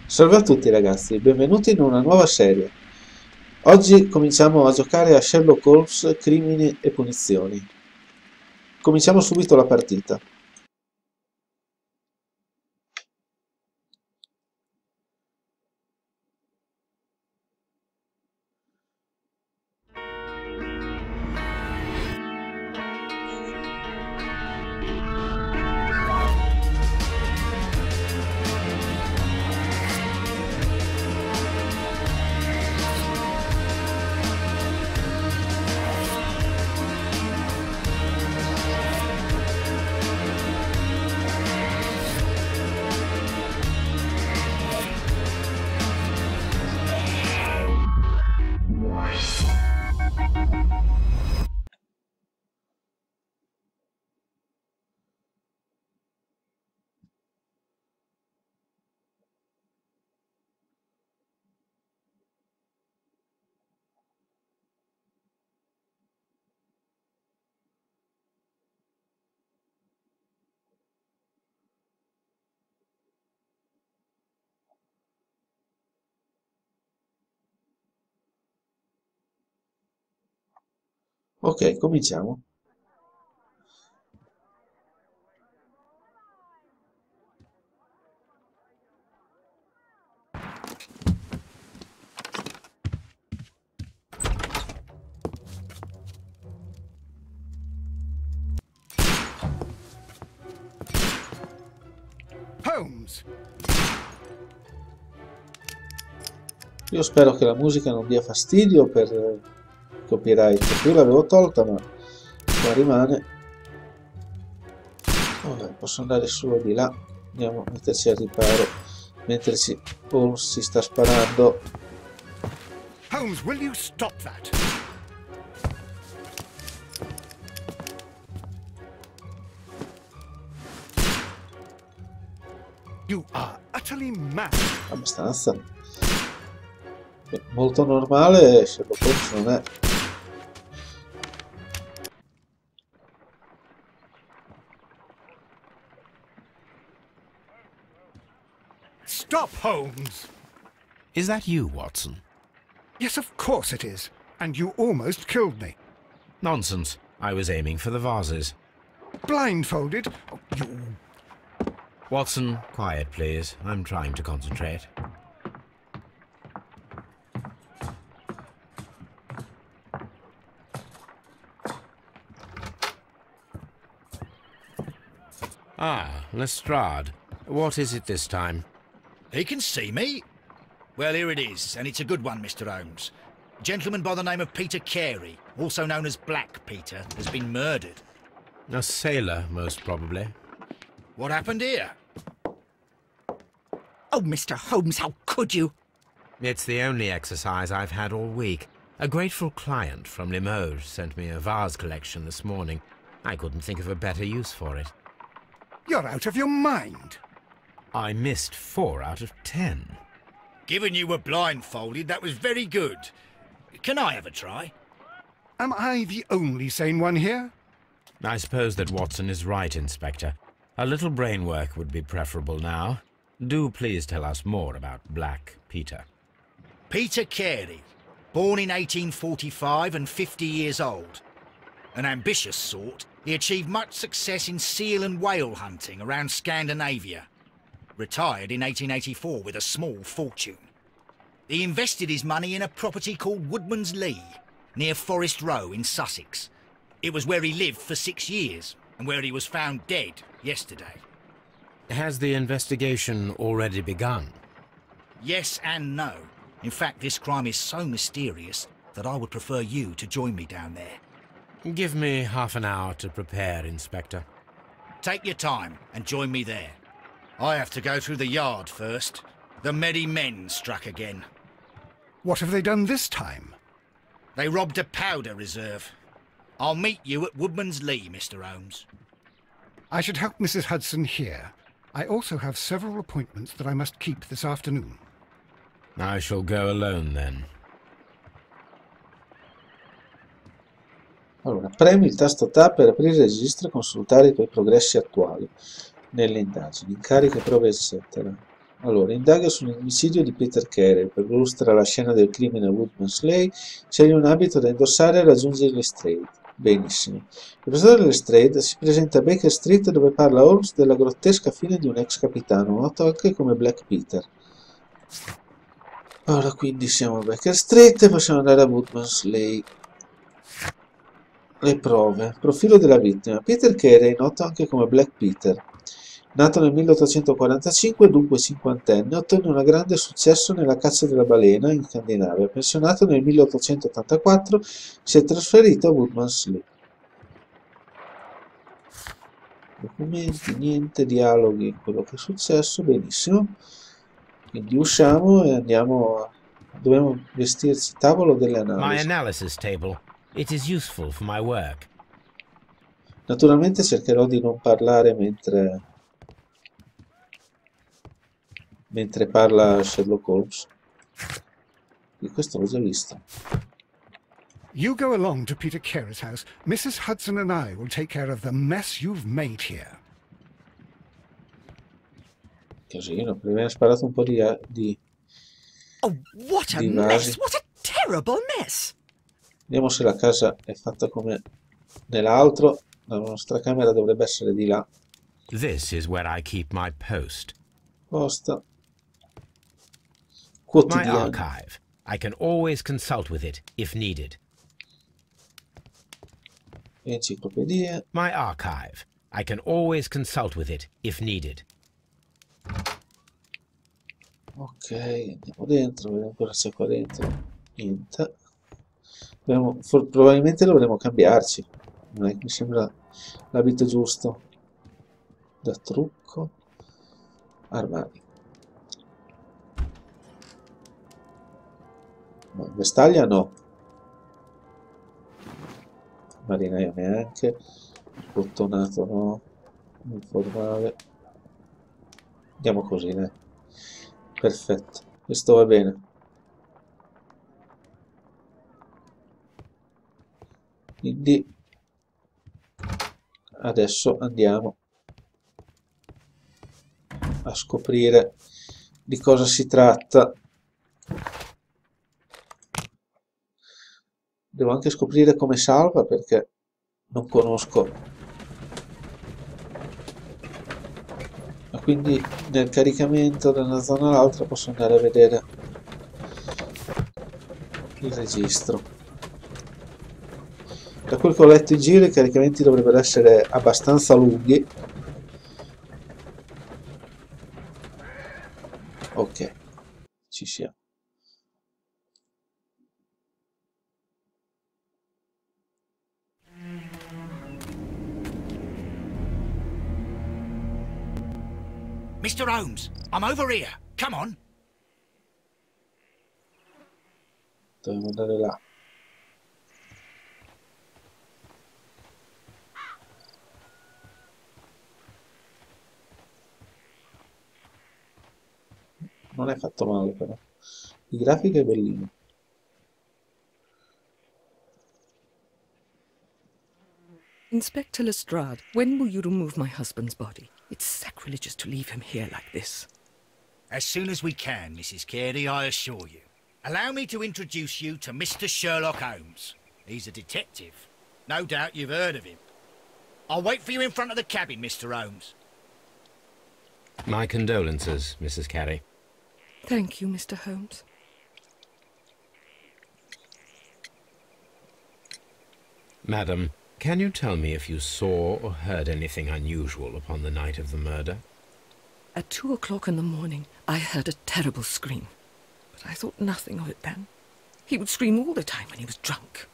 Salve a tutti ragazzi, benvenuti in una nuova serie. Oggi cominciamo a giocare a Sherlock Holmes, crimini e punizioni. Cominciamo subito la partita. Ok, cominciamo. Holmes! Io spero che la musica non dia fastidio per copyright. Io l'avevo tolta, ma qua rimane. Vabbè, posso andare solo di là. Andiamo a metterci al riparo mentre Holmes si sta sparando. Holmes, will you stop that? You are utterly mad. Abbastanza. Molto normale, Sherlock Holmes non è. Stop, Holmes! Is that you, Watson? Yes, of course it is. And you almost killed me. Nonsense. I was aiming for the vases. Blindfolded? Oh, you... Watson, quiet, please. I'm trying to concentrate. Ah, Lestrade. What is it this time? He can see me. Well, here it is, and it's a good one, Mr. Holmes. A gentleman by the name of Peter Carey, also known as Black Peter, has been murdered. A sailor, most probably. What happened here? Oh, Mr. Holmes, how could you? It's the only exercise I've had all week. A grateful client from Limoges sent me a vase collection this morning. I couldn't think of a better use for it. You're out of your mind. I missed 4 out of 10. Given you were blindfolded, that was very good. Can I have a try? Am I the only sane one here? I suppose that Watson is right, Inspector. A little brain work would be preferable now. Do please tell us more about Black Peter. Peter Carey, born in 1845 and 50 years old. An ambitious sort, he achieved much success in seal and whale hunting around Scandinavia. Retired in 1884 with a small fortune. He invested his money in a property called Woodman's Lee, near Forest Row in Sussex. It was where he lived for 6 years, and where he was found dead yesterday. Has the investigation already begun? Yes and no. In fact, this crime is so mysterious that I would prefer you to join me down there. Give me half an hour to prepare, Inspector. Take your time and join me there. I have to go through the yard first. The Medi men struck again. What have they done this time? They robbed a powder reserve. I'll meet you at Woodman's Lee, Mr. Holmes. I should help Mrs. Hudson here. I also have several appointments that I must keep this afternoon. I shall go alone, then. Allora, premi il tasto Tab per aprire il registro e consultare i tuoi progressi attuali nelle indagini, incariche, prove, eccetera. Allora, indaga sull'omicidio di Peter Carey, perlustra la scena del crimine a Woodman's Lane, sceglie un abito da indossare e raggiunge Lestrade. Benissimo. Il professore Lestrade si presenta a Baker Street dove parla Holmes della grottesca fine di un ex capitano, noto anche come Black Peter. Ora quindi siamo a Baker Street e possiamo andare a Woodman's Lane. Le prove. Profilo della vittima. Peter Carey, noto anche come Black Peter. Nato nel 1845, dunque cinquantenne, ottenne un grande successo nella caccia della balena in Scandinavia. Pensionato nel 1884, si è trasferito a Woodman's Lane. Documenti, niente, dialoghi, quello che è successo, benissimo. Quindi usciamo e andiamo dobbiamo vestirci tavolo delle My analisi. analysis table. It is useful for my work. Naturalmente cercherò di non parlare mentre parla Sherlock Holmes. E questo l'ho già visto. You go along to Peter Carey's house. Mrs. Hudson and I will take care of the mess you've made here. Casino, prima ha sparato un po' di Oh, what a Di mess! vasi. What a terrible mess! Vediamo se la casa è fatta come nell'altro. La nostra camera dovrebbe essere di là. This is where I keep my post. Posta. My Quotidiano. archive. I can always consult with it if needed. Enciclopedie. My archive. I can always consult with it if needed. Ok, andiamo dentro, vediamo cosa c'è qua dentro. Niente. Probabilmente dovremo cambiarci. Non è che mi sembra l'abito giusto. Da trucco. Armadi. No, vestaglia no. Marinaio neanche. Bottonato no. Informale. Andiamo così, dai. Perfetto, questo va bene. Quindi adesso andiamo a scoprire di cosa si tratta. Devo anche scoprire come salva perché non conosco. Ma quindi nel caricamento da una zona all'altra posso andare a vedere il registro. Da quel che ho letto in giro i caricamenti dovrebbero essere abbastanza lunghi. Ok, ci siamo. Mr. Holmes, I'm over here. Come on. Dobbiamo andare là. Non è fatto male però. Il grafico è bellino. Inspector Lestrade, when will you remove my husband's body? It's sacrilegious to leave him here like this. As soon as we can, Mrs. Carey, I assure you. Allow me to introduce you to Mr. Sherlock Holmes. He's a detective. No doubt you've heard of him. I'll wait for you in front of the cabin, Mr. Holmes. My condolences, Mrs. Carey. Thank you, Mr. Holmes. Madam, can you tell me if you saw or heard anything unusual upon the night of the murder? At 2 o'clock in the morning, I heard a terrible scream. But I thought nothing of it then. He would scream all the time when he was drunk.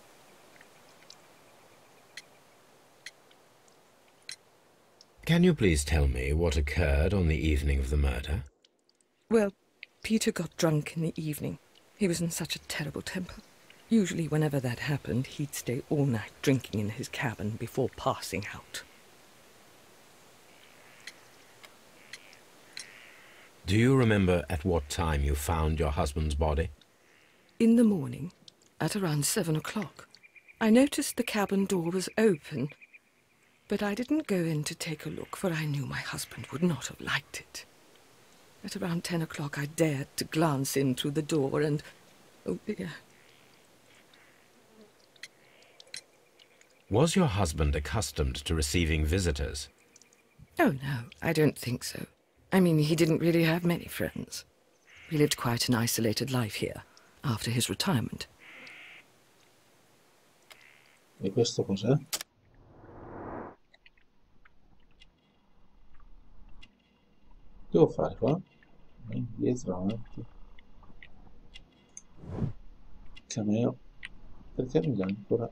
Can you please tell me what occurred on the evening of the murder? Well, Peter got drunk in the evening. He was in such a terrible temper. Usually whenever that happened, he'd stay all night drinking in his cabin before passing out. Do you remember at what time you found your husband's body? In the morning, at around 7 o'clock, I noticed the cabin door was open, but I didn't go in to take a look, for I knew my husband would not have liked it. At around 10 o'clock I dared to glance in through the door and... oh dear. Was your husband accustomed to receiving visitors? Oh no, I don't think so. I mean, he didn't really have many friends. He lived quite an isolated life here, after his retirement. E questo cos'è? Devo fare qua? Indietro, avanti. Cameo. Perché mi dà ancora?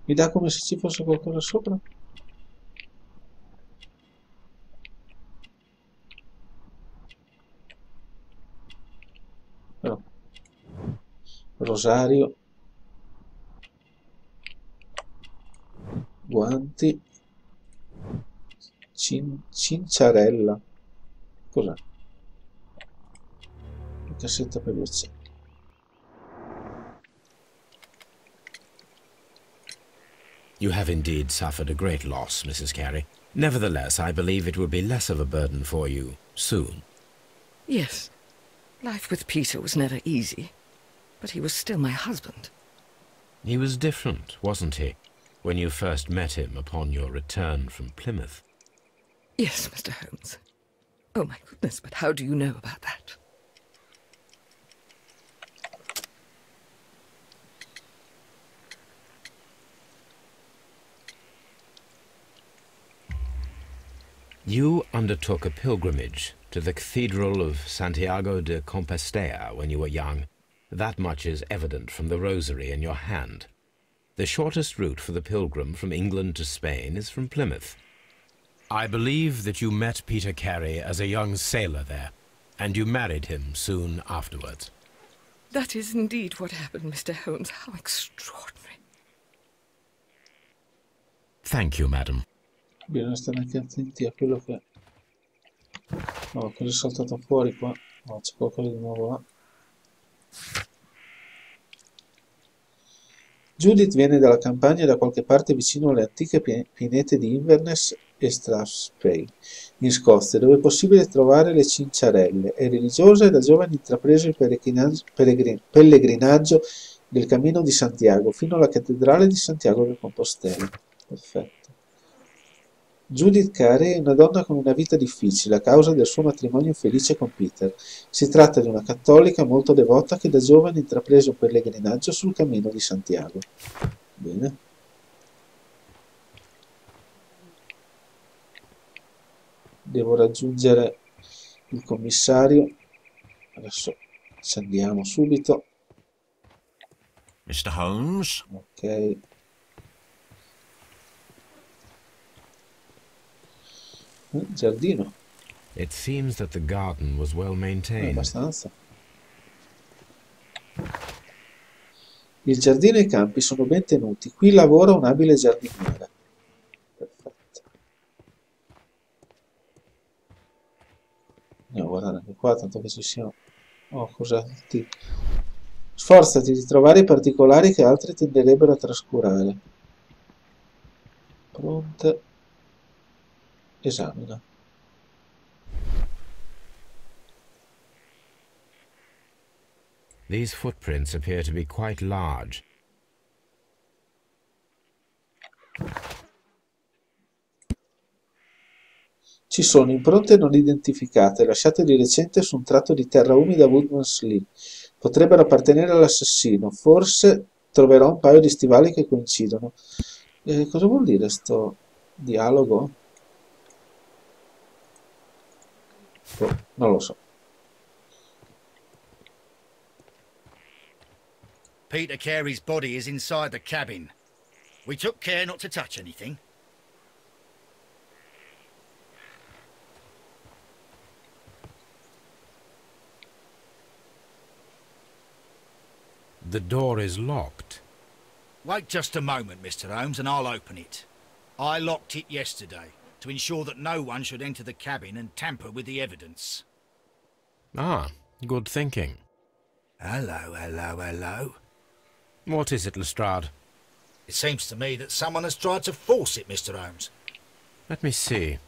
Mi dà come se ci fosse qualcosa sopra? Però. Rosario. Guanti. Cinciarella. Cos'è? La cassetta per gli uccelli. You have indeed suffered a great loss, Mrs. Carey. Nevertheless, I believe it will be less of a burden for you soon. Yes. Life with Peter was never easy, but he was still my husband. He was different, wasn't he, when you first met him upon your return from Plymouth? Yes, Mr. Holmes. Oh my goodness, but how do you know about that? You undertook a pilgrimage to the Cathedral of Santiago de Compostela when you were young. That much is evident from the rosary in your hand. The shortest route for the pilgrim from England to Spain is from Plymouth. I believe that you met Peter Carey as a young sailor there, and you married him soon afterwards. That is indeed what happened, Mr. Holmes. How extraordinary. Thank you, madam. Bisogna stare anche attenti a quello che... Oh, cosa è saltato fuori qua? Oh, c'è qualcosa di nuovo là. Judith viene dalla campagna da qualche parte vicino alle antiche pinete di Inverness e Strathspey, in Scozia, dove è possibile trovare le cinciarelle. È religiosa e da giovane ha intrapreso il pellegrinaggio del Cammino di Santiago fino alla cattedrale di Santiago de Compostela. Perfetto. Judith Carey è una donna con una vita difficile a causa del suo matrimonio infelice con Peter. Si tratta di una cattolica molto devota che da giovane intraprese un pellegrinaggio sul Cammino di Santiago. Bene. Devo raggiungere il commissario. Adesso ci andiamo subito. Mr. Holmes? Ok. Giardino. It seems that the garden was well maintained. Abbastanza. Il giardino e i campi sono ben tenuti. Qui lavora un abile giardiniere. Perfetto. Andiamo a guardare anche qua, tanto che ci siamo. Oh, cos'è? Sforzati di trovare i particolari che altri tenderebbero a trascurare. Pronte. Esamina. These footprints appear to be quite large. Ci sono impronte non identificate, lasciate di recente su un tratto di terra umida a Woodman's Lee. Potrebbero appartenere all'assassino. Forse troverò un paio di stivali che coincidono. Cosa vuol dire sto dialogo? Oh, non lo so. Peter Carey's body is inside the cabin. We took care not to touch anything. The door is locked. Wait just a moment, Mr. Holmes, and I'll open it. I locked it yesterday to ensure that no one should enter the cabin and tamper with the evidence. Ah, good thinking. Hello, hello, hello. What is it, Lestrade? It seems to me that someone has tried to force it, Mr. Holmes. Let me see.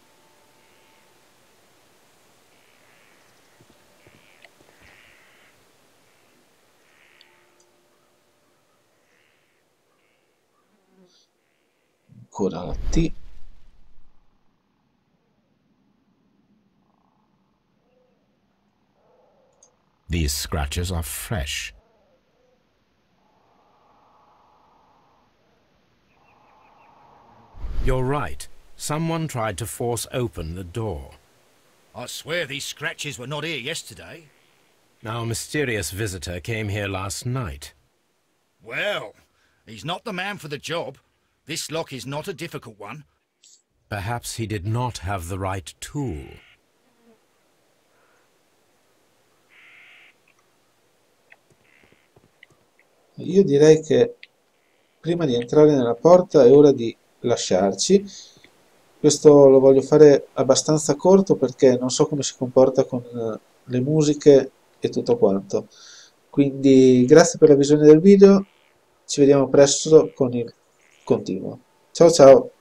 Ancora la T. These scratches are fresh. You're right. Someone tried to force open the door. I swear these scratches were not here yesterday. Our mysterious visitor came here last night. Well, he's not the man for the job. This lock is not a difficult one. Perhaps he did not have the right tool. Io direi che prima di entrare nella porta è ora di lasciarci. Questo lo voglio fare abbastanza corto perché non so come si comporta con le musiche e tutto quanto. Quindi grazie per la visione del video, ci vediamo presto con il continuo. Ciao ciao!